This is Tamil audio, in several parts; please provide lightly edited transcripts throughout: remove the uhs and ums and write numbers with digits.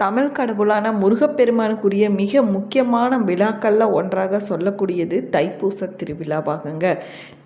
தமிழ் கடவுளான முருகப்பெருமானுக்குரிய மிக முக்கியமான விழாக்களில் ஒன்றாக சொல்லக்கூடியது தைப்பூச திருவிழாவாகுங்க.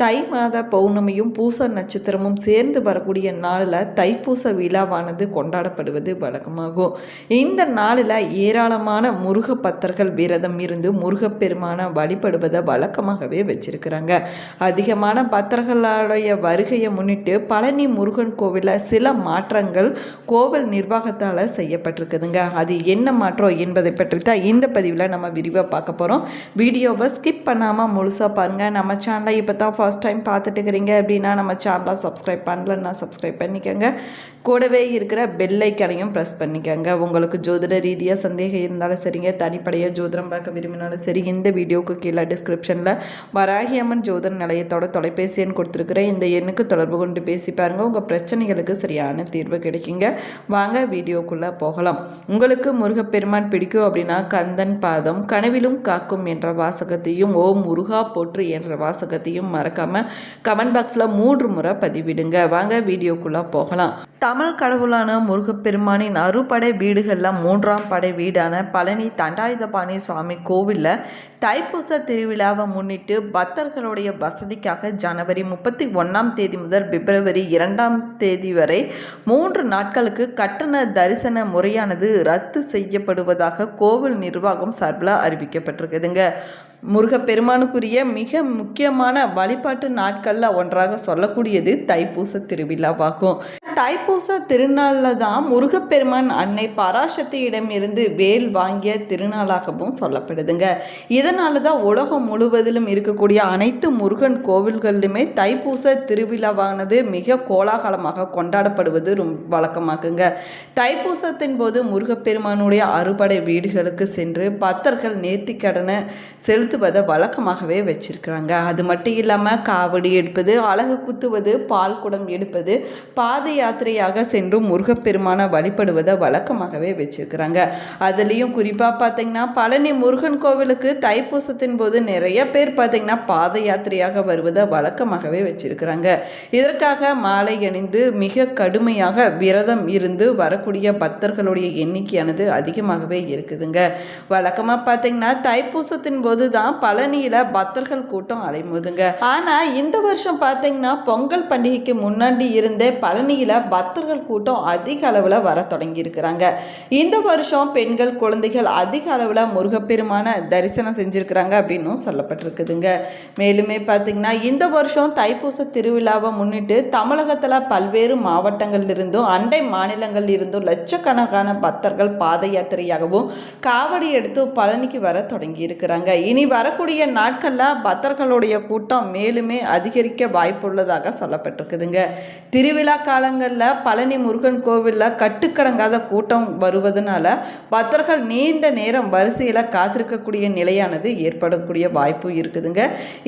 தை மாத பௌர்ணமியும் பூச நட்சத்திரமும் சேர்ந்து வரக்கூடிய நாளில் தைப்பூச விழாவானது கொண்டாடப்படுவது வழக்கமாகும். இந்த நாளில் ஏராளமான முருக பக்தர்கள் விரதம் இருந்து முருகப்பெருமானை வழிபடுவதை வழக்கமாகவே வச்சிருக்கிறாங்க. அதிகமான பக்தர்களுடைய வருகையை முன்னிட்டு பழனி முருகன் கோவிலில் சில மாற்றங்கள் கோவில் நிர்வாகத்தால் செய்யப்பட்டிருக்குதுங்க. அது என்ன மாற்றம் என்பதை பற்றி தான் இந்த பதிவில் நம்ம விரிவாக பார்க்க போகிறோம். வீடியோவை ஸ்கிப் பண்ணாமல் முழுசாக பாருங்கள். நம்ம சேனலை இப்போ தான் ஃபர்ஸ்ட் டைம் பார்த்துட்டு இருக்கிறீங்க அப்படின்னா நம்ம சேனலை சப்ஸ்கிரைப் பண்ணலன்னா சப்ஸ்கிரைப் பண்ணிக்கோங்க. கூடவே இருக்கிற பெல் ஐக்கானையும் ப்ரெஸ் பண்ணிக்கோங்க. உங்களுக்கு ஜோதிட ரீதியாக சந்தேகம் இருந்தாலும் சரிங்க, தனிப்படையாக ஜோதிடம் பார்க்க விரும்பினாலும் சரி, இந்த வீடியோவுக்கு கீழே டிஸ்கிரிப்ஷனில் வராகி அம்மன் ஜோதிட நிலையத்தோட தொலைபேசி எண் கொடுத்துருக்குறேன். இந்த எண்ணுக்கு தொடர்பு கொண்டு பேசி பாருங்கள். உங்கள் பிரச்சனைகளுக்கு சரியான தீர்வு கிடைக்குங்க. வாங்க வீடியோக்குள்ளே போகலாம். உங்களுக்கு முருகப்பெருமான் பிடிக்கும் அப்படின்னா கந்தன் பாதம் கனவிலும் காக்கும் என்ற வாசகத்தையும் ஓம் முருகா போற்று என்ற வாசகத்தையும் மறக்காமல் கமெண்ட் பாக்ஸில் 3 முறை பதிவிடுங்க. வாங்க வீடியோக்குள்ளே போகலாம். தமிழ் கடவுளான முருகப்பெருமானின் அறுபடை வீடுகளில் 3ஆம் படை வீடான பழனி தண்டாயுதபாணி சுவாமி கோவிலில் தைப்பூச திருவிழாவை முன்னிட்டு பக்தர்களுடைய வசதிக்காக ஜனவரி 31ஆம் தேதி முதல் பிப்ரவரி 2ஆம் தேதி வரை 3 நாட்களுக்கு கட்டண தரிசன முறையானது ரத்து செய்யப்படுவதாக கோவில் நிர்வாகம் சார்பில் அறிவிக்கப்பட்டிருக்குதுங்க. முருகப்பெருமானுக்குரிய மிக முக்கியமான வழிபாட்டு நாட்களில் ஒன்றாக சொல்லக்கூடியது தைப்பூச திருவிழாவாகும். தைப்பூச திருநாளில் தான் முருகப்பெருமான் அன்னை பராசக்தியிடம் இருந்து வேல் வாங்கிய திருநாளாகவும் சொல்லப்படுதுங்க. இதனால தான் உலகம் முழுவதிலும் இருக்கக்கூடிய அனைத்து முருகன் கோவில்களிலுமே தைப்பூச திருவிழாவானது மிக கோலாகலமாக கொண்டாடப்படுவது வழக்கமாகுங்க. தைப்பூசத்தின் போது முருகப்பெருமானுடைய அறுபடை வீடுகளுக்கு சென்று பக்தர்கள் நேர்த்திக்கடனை செலுத்துவதை வழக்கமாகவே வச்சிருக்கிறாங்க. அது மட்டும் இல்லாமல் காவடி எடுப்பது, அழகு குத்துவது, பால் குடம் எடுப்பது, பாத யாத்திரையாக சென்று முருகப்பெருமான வழிபடுவதை வழக்கமாகவே வச்சிருக்கிறாங்க. அதுலேயும் குறிப்பாக பார்த்தீங்கன்னா பழனி முருகன் கோவிலுக்கு தைப்பூசத்தின் போது நிறைய பேர் பார்த்தீங்கன்னா பாத யாத்திரையாக வருவதை வழக்கமாகவே வச்சிருக்கிறாங்க. இதற்காக மாலை அணிந்து மிக கடுமையாக விரதம் இருந்து வரக்கூடிய பக்தர்களுடைய எண்ணிக்கையானது அதிகமாகவே இருக்குதுங்க. வழக்கமாக பார்த்தீங்கன்னா தைப்பூசத்தின் போது தான் பழனியில் பக்தர்கள் கூட்டம் அலைமோதுங்க. ஆனால் இந்த வருஷம் பார்த்தீங்கன்னா பொங்கல் பண்டிகைக்கு முன்னாடி இருந்தே பழனியில் பக்தர்கள் கூட்டம் அதிக அளவில் வர தொடங்கி இருக்கிறாங்க. இந்த வருஷம் பெண்கள் குழந்தைகள் அதிக அளவில் முருகப்பெருமான தரிசனம் செஞ்சிருக்கிறாங்க அப்படின்னு சொல்லப்பட்டிருக்குதுங்க. மேலுமே பார்த்தீங்கன்னா இந்த வருஷம் தைப்பூச திருவிழாவை முன்னிட்டு தமிழகத்தில் பல்வேறு மாவட்டங்களில் இருந்தும் அண்டை மாநிலங்களில் இருந்தும் லட்சக்கணக்கான பக்தர்கள் பாத யாத்திரையாகவும் காவடி எடுத்து பழனிக்கு வர தொடங்கி இருக்கிறாங்க. இனி வரக்கூடிய நாட்களில் பக்தர்களுடைய கூட்டம் மேலுமே அதிகரிக்க வாய்ப்புள்ளதாக சொல்லப்பட்டிருக்குதுங்க. திருவிழா காலங்களில் பழனி முருகன் கோவிலில் கட்டுக்கடங்காத கூட்டம் வருவதனால பக்தர்கள் நீண்ட நேரம் வரிசையில் காத்திருக்கக்கூடிய நிலையானது ஏற்படக்கூடிய வாய்ப்பு இருக்குதுங்க.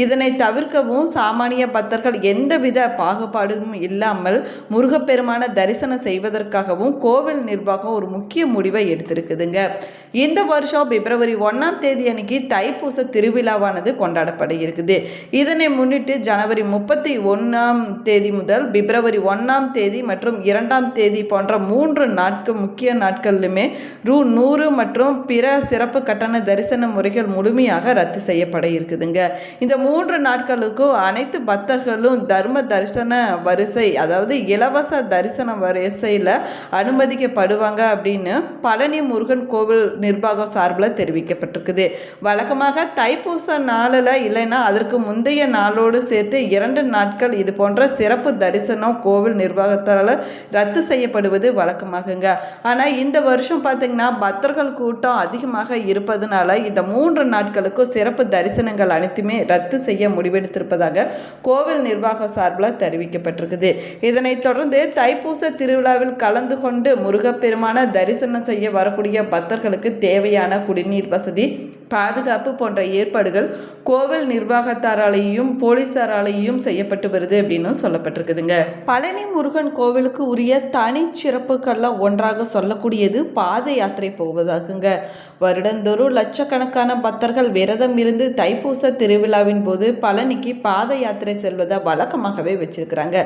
இதனை தவிர்க்கவும் சாமானிய பக்தர்கள் எந்தவித பாகுபாடும் இல்லாமல் முருகப்பெருமான தரிசனம் செய்வதற்காகவும் கோவில் நிர்வாகம் ஒரு முக்கிய முடிவை எடுத்திருக்குதுங்க. இந்த வருஷம் பிப்ரவரி 1ஆம் தேதி அன்னைக்கு தைப்பூச திருவிழாவானது கொண்டாடப்பட இருக்குது. இதனை முன்னிட்டு ஜனவரி 31ஆம் தேதி முதல் பிப்ரவரி 1ஆம் தேதி மற்றும் 2ஆம் தேதி போன்ற 3 நாட்கள் முக்கிய நாட்களிலுமே ரூ. 100 மற்றும் பிற சிறப்பு கட்டண தரிசன முறைகள் முழுமையாக ரத்து செய்யப்பட இருக்குதுங்க. இந்த 3 நாட்களுக்கும் அனைத்து பக்தர்களும் தர்ம தரிசன வரிசை, அதாவது இலவச தரிசன வரிசையில் அனுமதிக்கப்படுவாங்க அப்படின்னு பழனி முருகன் கோவில் நிர்வாகம் சார்பில் தெரிவிக்கப்பட்டிருக்குது. வழக்கமாக தைப்பூச நாளில் இல்லைன்னா அதற்கு முந்தைய நாளோடு சேர்த்து 2 நாட்கள் இது போன்ற சிறப்பு தரிசனம் கோவில் நிர்வாகத்தால் ரத்து செய்யப்படுவது வழக்கமாகுங்க. ஆனால் இந்த வருஷம் பார்த்தீங்கன்னா பக்தர்கள் கூட்டம் அதிகமாக இருப்பதனால இந்த 3 நாட்களுக்கும் சிறப்பு தரிசனங்கள் அனைத்துமே ரத்து செய்ய முடிவெடுத்திருப்பதாக கோவில் நிர்வாக சார்பில் தெரிவிக்கப்பட்டிருக்குது. இதனைத் தொடர்ந்து தைப்பூச திருவிழாவில் கலந்து கொண்டு முருகப்பெருமான தரிசனம் செய்ய வரக்கூடிய பக்தர்களுக்கு தேவையான குடிநீர் வசதி, பாதுகாப்பு போன்ற ஏற்பாடுகள் கோவில் நிர்வாகத்தாராலேயும் போலீசாராலேயும் செய்யப்பட்டு வருது அப்படின்னு சொல்லப்பட்டிருக்குதுங்க. பழனி முருகன் கோவிலுக்கு உரிய தனி சிறப்புக்கள்லாம் ஒன்றாக சொல்லக்கூடியது பாத யாத்திரை போவதாகுங்க. வருடந்தோறும் லட்சக்கணக்கான பக்தர்கள் விரதம் இருந்து தைப்பூச திருவிழாவின் போது பழனிக்கு பாத யாத்திரை செல்வதை வழக்கமாகவே வச்சிருக்கிறாங்க.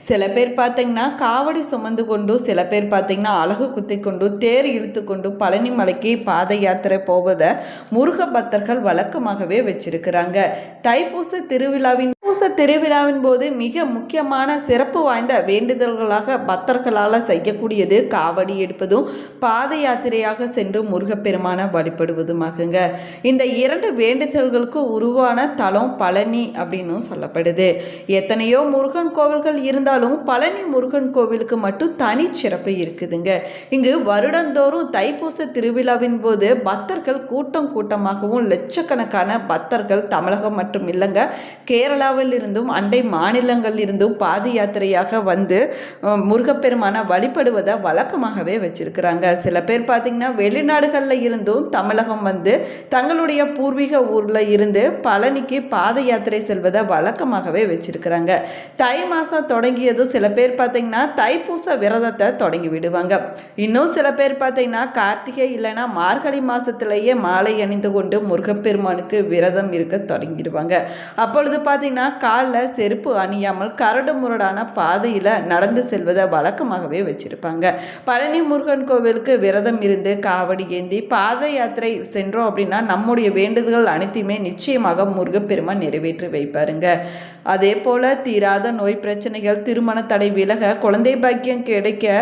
சில பேர் பார்த்தீங்கன்னா காவடி சுமந்து கொண்டு, சில பேர் பார்த்தீங்கன்னா அலகு குத்தி கொண்டு, தேர் இழுத்து கொண்டு பழனி மலைக்கு பாத யாத்திரை போவதை முருக பக்தர்கள் வழக்கமாகவே வச்சிருக்கிறாங்க. தைப்பூச திருவிழாவின் போது மிக முக்கியமான சிறப்பு வாய்ந்த வேண்டுதல்களாக பக்தர்களால் செய்யக்கூடியது காவடி எடுப்பதும் பாத யாத்திரையாக சென்று முருகப்பெருமான வழிபடுவதுமாகுங்க. இந்த 2 வேண்டுதல்களுக்கு உருவான தலம் பழனி அப்படின்னு சொல்லப்படுது. எத்தனையோ முருகன் கோவில்கள் இருந்தாலும் பழனி முருகன் கோவிலுக்கு மட்டும் தனி சிறப்பு இருக்குதுங்க. இங்கு வருடந்தோறும் தைப்பூச திருவிழாவின் போது பக்தர்கள் கூட்டமாகவும் லட்சக்கணக்கான பக்தர்கள் தமிழகம் மற்றும் இல்லைங்க கேரளாவில் இருந்தும் அண்டை மாநிலங்களில் இருந்தும் பாத யாத்திரையாக வந்து முருகப்பெருமான வழிபடுவதை வழக்கமாகவே வச்சிருக்கிறாங்க. சில பேர் பார்த்தீங்கன்னா வெளிநாடுகளில் இருந்தும் தமிழகம் வந்து தங்களுடைய பூர்வீக ஊரில் இருந்து பழனிக்கு பாத யாத்திரை செல்வதை வழக்கமாகவே வச்சிருக்கிறாங்க. தை மாதம் தொடங்கியதும் சில பேர் பார்த்தீங்கன்னா தைப்பூச விரதத்தை தொடங்கி விடுவாங்க. இன்னும் சில பேர் பார்த்தீங்கன்னா கார்த்திகை இல்லைன்னா மார்கழி மாதத்திலேயே மாலை அணிந்து கொண்டு முருகப்பெருமானுக்கு விரதம் இருக்க தொடங்கிடுவாங்க. அப்பொழுது பார்த்தீங்கன்னா காலில் செருப்பு அணியாமல் கரடு முரடான பாதையில் நடந்து செல்வதை வழக்கமாகவே வச்சிருப்பாங்க. பழனி முருகன் கோவிலுக்கு விரதம் இருந்து காவடி ஏந்தி பாத யாத்திரை சென்றோம் அப்படின்னா நம்முடைய வேண்டுதல்கள் அனைத்தையுமே நிச்சயமாக முருகப்பெருமான் நிறைவேற்றி வைப்பாருங்க. அதே போல் தீராத நோய் பிரச்சனைகள், திருமண தடை விலக, குழந்தை பாக்கியம் கிடைக்க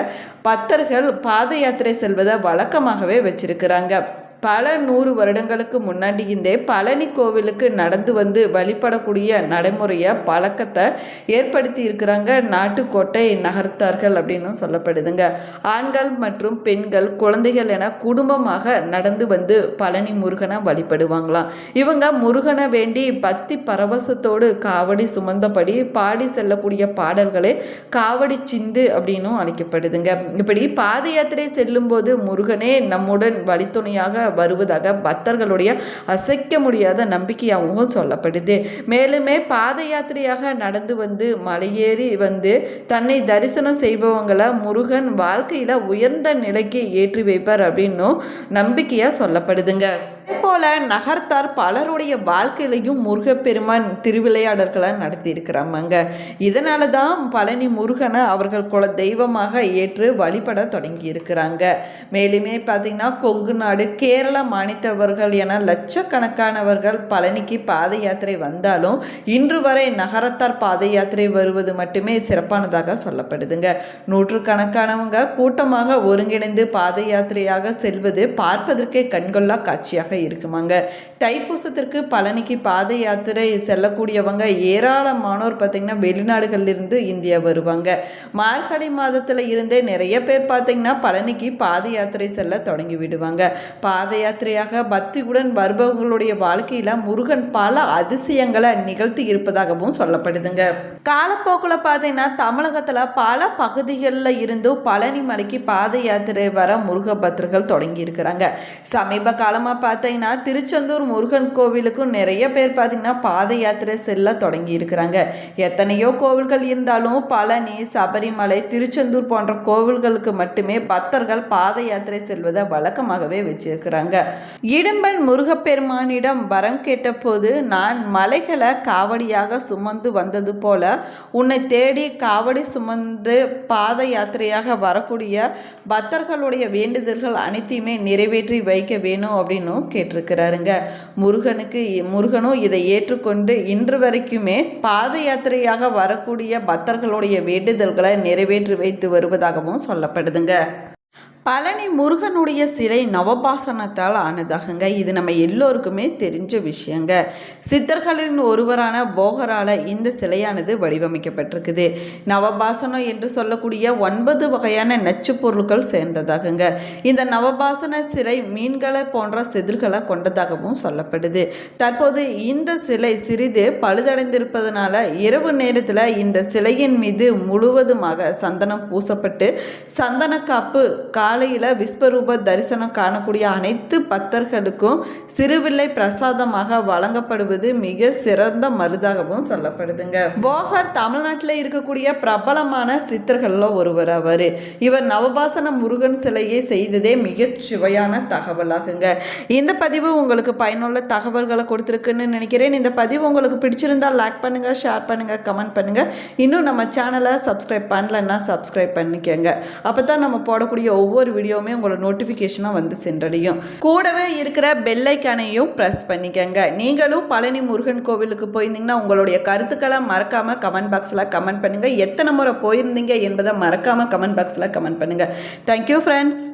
பக்தர்கள் பாத யாத்திரை செல்வதை வழக்கமாகவே வச்சிருக்கிறாங்க. பல 100 வருடங்களுக்கு முன்னாடி இருந்தே பழனி கோவிலுக்கு நடந்து வந்து வழிபடக்கூடிய நடைமுறையை பழக்கத்தை ஏற்படுத்தி இருக்கிறாங்க நாட்டுக்கோட்டை நகர்த்தார்கள் அப்படின்னு சொல்லப்படுதுங்க. ஆண்கள் மற்றும் பெண்கள், குழந்தைகள் என குடும்பமாக நடந்து வந்து பழனி முருகனை வழிபடுவாங்களாம். இவங்க முருகனை வேண்டி பக்தி பரவசத்தோடு காவடி சுமந்தபடி பாடி செல்லக்கூடிய பாடல்களே காவடி சிந்து அப்படின்னும் அழைக்கப்படுதுங்க. இப்படி பாத யாத்திரை செல்லும் போது முருகனே நம்முடன் வழித்துணையாக வருவதாக பக்தர்களுடைய அசைக்க முடியாத நம்பிக்கையாகவும் சொல்லப்படுது. மேலுமே பாத யாத்திரையாக நடந்து வந்து மலையேறி வந்து தன்னை தரிசனம் செய்பவங்களை முருகன் வாழ்க்கையில உயர்ந்த நிலைக்கு ஏற்றி வைப்பார் அப்படின்னும் நம்பிக்கையா சொல்லப்படுதுங்க. போல நகர்த்தார் பலருடைய வாழ்க்கையிலையும் முருகப்பெருமான் திருவிளையாடல்களை நடத்தி இருக்கிறாங்க. இதனால தான் பழனி முருகனை அவர்கள் குல தெய்வமாக ஏற்று வழிபட தொடங்கி இருக்கிறாங்க. மேலுமே பார்த்தீங்கன்னா கொங்கு நாடு, கேரள மாநிலத்தவர்கள் என லட்சக்கணக்கானவர்கள் பழனிக்கு பாத யாத்திரை வந்தாலும் இன்று வரை நகரத்தார் பாத யாத்திரை வருவது மட்டுமே சிறப்பானதாக சொல்லப்படுதுங்க. நூற்றுக்கணக்கானவங்க கூட்டமாக ஒருங்கிணைந்து பாத யாத்திரையாக செல்வது பார்ப்பதற்கே கண்கொள்ளா காட்சியாக இருக்குமாங்க. தைப்பூசத்திற்கு பழனிக்கு பாத யாத்திரை செல்லக்கூடியவங்க ஏராளமானோர் பார்த்தீங்கன்னா வெளிநாடுகளிலிருந்து இந்தியா வருவாங்க. மார்கழி மாதத்துல இருந்தே நிறைய பேர் பார்த்தீங்கன்னா பழனிக்கு பாத யாத்திரை செல்ல தொடங்கி விடுவாங்க. பாத யாத்திரையாக பக்தியுடன் வருபவர்களுடைய வாழ்க்கையில முருகன் பல அதிசயங்களை நிகழ்த்தி இருப்பதாகவும் சொல்லப்படுதுங்க. காலப்போக்கில் பார்த்தீங்கன்னா தமிழகத்துல பல பகுதிகளில் இருந்து பழனி மலைக்கு பாத யாத்திரை வர முருக பக்தர்கள் தொடங்கி இருக்கிறாங்க. சமீப காலமாக பார்த்தீங்கன்னா திருச்செந்தூர் முருகன் கோவிலுக்கும் நிறைய பேர் பார்த்தீங்கன்னா பாத யாத்திரை செல்ல தொடங்கி இருக்கிறாங்க. எத்தனையோ கோவில்கள் இருந்தாலும் பழனி, சபரிமலை, திருச்செந்தூர் போன்ற கோவில்களுக்கு மட்டுமே பக்தர்கள் பாத யாத்திரை செல்வதை வழக்கமாகவே வச்சிருக்கிறாங்க. இடும்பன் முருகப்பெருமானிடம் வரம் கேட்ட போது, நான் மலைகளை காவடியாக சுமந்து வந்தது போல உன்னை தேடி காவடி சுமந்து பாத யாத்திரையாக வரக்கூடிய பக்தர்களுடைய வேண்டுதல்கள் அனைத்தையுமே நிறைவேற்றி வைக்க வேணும் அப்படின்னு கேட்டிருக்கிறாருங்க. முருகனும் இதை ஏற்றுக்கொண்டு இன்று வரைக்குமே பாத யாத்திரையாக வரக்கூடிய பக்தர்களுடைய வேண்டுதல்களை நிறைவேற்றி வைத்து வருவதாகவும் சொல்லப்படுதுங்க. பழனி முருகனுடைய சிலை நவபாசனத்தால் ஆனதாகுங்க. இது நம்ம எல்லோருக்குமே தெரிஞ்ச விஷயங்க. சித்தர்களின் ஒருவரான போகரால் இந்த சிலையானது வடிவமைக்கப்பட்டிருக்குது. நவபாசனம் என்று சொல்லக்கூடிய 9 வகையான நச்சு பொருட்கள் சேர்ந்ததாகுங்க. இந்த நவபாசன சிலை மீன்களை போன்ற செதில்களை கொண்டதாகவும் சொல்லப்படுது. தற்போது இந்த சிலை சிறிது பழுதடைந்திருப்பதனால இரவு நேரத்தில் இந்த சிலையின் மீது முழுவதுமாக சந்தனம் பூசப்பட்டு சந்தன காப்பு காலையில் விஸ்வரூப தரிசனம் காணக்கூடிய அனைத்து பக்தர்களுக்கும் சிறுவில்லை பிரசாதமாக வழங்கப்படுவது மிக சிறந்த மருந்தாகவும் சொல்லப்படுதுங்க. போகர் தமிழ்நாட்டில் இருக்கக்கூடிய பிரபலமான சித்தர்களில் ஒருவர் அவர். இவர் நவபாசன முருகன் சிலையை செய்ததே மிக சுவையான தகவலாகுங்க. இந்த பதிவு உங்களுக்கு பயனுள்ள தகவல்களை கொடுத்துருக்குன்னு நினைக்கிறேன். இந்த பதிவு உங்களுக்கு பிடிச்சிருந்தால் லைக் பண்ணுங்கள், ஷேர் பண்ணுங்கள், கமெண்ட் பண்ணுங்கள். இன்னும் நம்ம சேனலை சப்ஸ்கிரைப் பண்ணலன்னா சப்ஸ்கிரைப் பண்ணிக்கோங்க. அப்போ தான் நம்ம போடக்கூடிய ஒவ்வொரு வீடியோவுமே உங்களோட நோட்டிஃபிகேஷனாக வந்து சென்றடையும். கூடவே இருக்கிற பெல் ஐக்கானையும் ப்ரெஸ் பண்ணிக்கோங்க. நீங்களும் பழனி முருகன் கோவிலுக்கு போயிருந்தீங்கன்னா உங்களுடைய கருத்துக்களை மறக்காமல் கமெண்ட் பாக்ஸில் கமெண்ட் பண்ணுங்கள். எத்தனை முறை போயிருந்தீங்க என்பதை மறக்காமல் கமெண்ட் பாக்ஸில் கமெண்ட் பண்ணுங்கள். Thank you friends.